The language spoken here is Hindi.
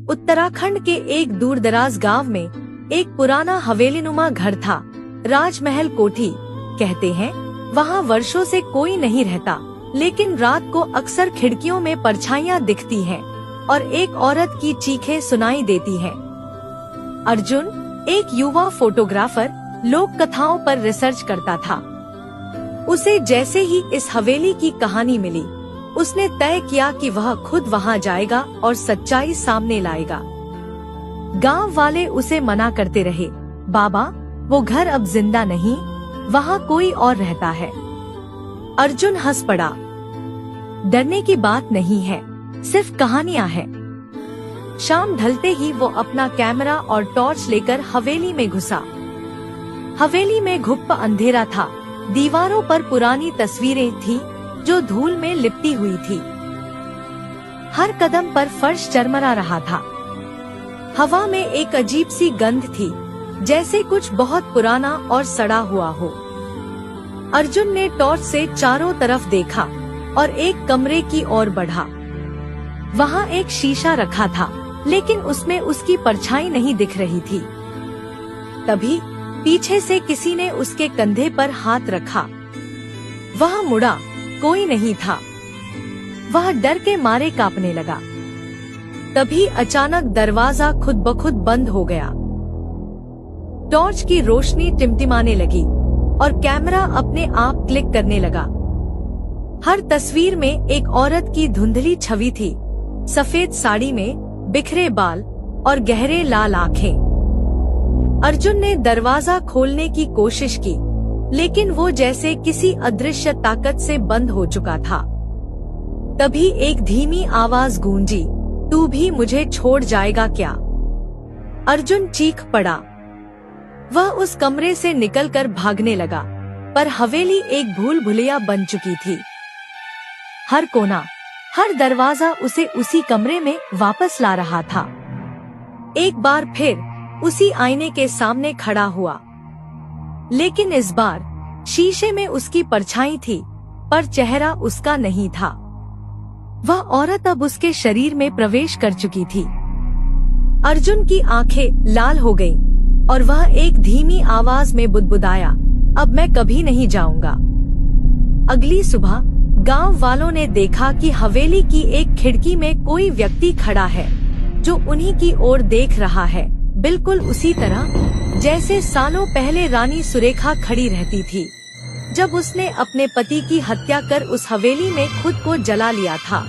उत्तराखंड के एक दूरदराज गांव में एक पुराना हवेलीनुमा घर था। राजमहल कोठी कहते हैं। वहाँ वर्षों से कोई नहीं रहता, लेकिन रात को अक्सर खिड़कियों में परछाइयाँ दिखती हैं और एक औरत की चीखें सुनाई देती हैं। अर्जुन, एक युवा फोटोग्राफर, लोक कथाओं पर रिसर्च करता था। उसे जैसे ही इस हवेली की कहानी मिली, उसने तय किया कि वह खुद वहां जाएगा और सच्चाई सामने लाएगा। गांव वाले उसे मना करते रहे, बाबा वो घर अब जिंदा नहीं, वहां कोई और रहता है। अर्जुन हंस पड़ा। डरने की बात नहीं है, सिर्फ कहानियां हैं। शाम ढलते ही वो अपना कैमरा और टॉर्च लेकर हवेली में घुसा। हवेली में घुप्प अंधेरा था। दीवारों पर पुरानी तस्वीरें थी जो धूल में लिपटी हुई थी। हर कदम पर फर्श चरमरा रहा था। हवा में एक अजीब सी गंध थी, जैसे कुछ बहुत पुराना और सड़ा हुआ हो। अर्जुन ने टॉर्च से चारों तरफ देखा और एक कमरे की ओर बढ़ा। वहाँ एक शीशा रखा था, लेकिन उसमें उसकी परछाई नहीं दिख रही थी। तभी पीछे से किसी ने उसके कंधे पर हाथ रखा। वह मुड़ा, कोई नहीं था। वह डर के मारे कांपने लगा। तभी अचानक दरवाजा खुद ब खुद बंद हो गया। टॉर्च की रोशनी टिमटिमाने लगी और कैमरा अपने आप क्लिक करने लगा। हर तस्वीर में एक औरत की धुंधली छवि थी, सफेद साड़ी में, बिखरे बाल और गहरे लाल आंखें। अर्जुन ने दरवाजा खोलने की कोशिश की, लेकिन वो जैसे किसी अदृश्य ताकत से बंद हो चुका था। तभी एक धीमी आवाज गूंजी, तू भी मुझे छोड़ जाएगा क्या? अर्जुन चीख पड़ा। वह उस कमरे से निकलकर भागने लगा, पर हवेली एक भूल भुलैया बन चुकी थी। हर कोना, हर दरवाजा उसे उसी कमरे में वापस ला रहा था। एक बार फिर उसी आईने के सामने खड़ा हुआ, लेकिन इस बार शीशे में उसकी परछाई थी, पर चेहरा उसका नहीं था। वह औरत अब उसके शरीर में प्रवेश कर चुकी थी। अर्जुन की आंखें लाल हो गईं और वह एक धीमी आवाज में बुदबुदाया, अब मैं कभी नहीं जाऊंगा। अगली सुबह गांव वालों ने देखा कि हवेली की एक खिड़की में कोई व्यक्ति खड़ा है, जो उन्हीं की ओर देख रहा है, बिल्कुल उसी तरह जैसे सालों पहले रानी सुरेखा खड़ी रहती थी, जब उसने अपने पति की हत्या कर उस हवेली में खुद को जला लिया था।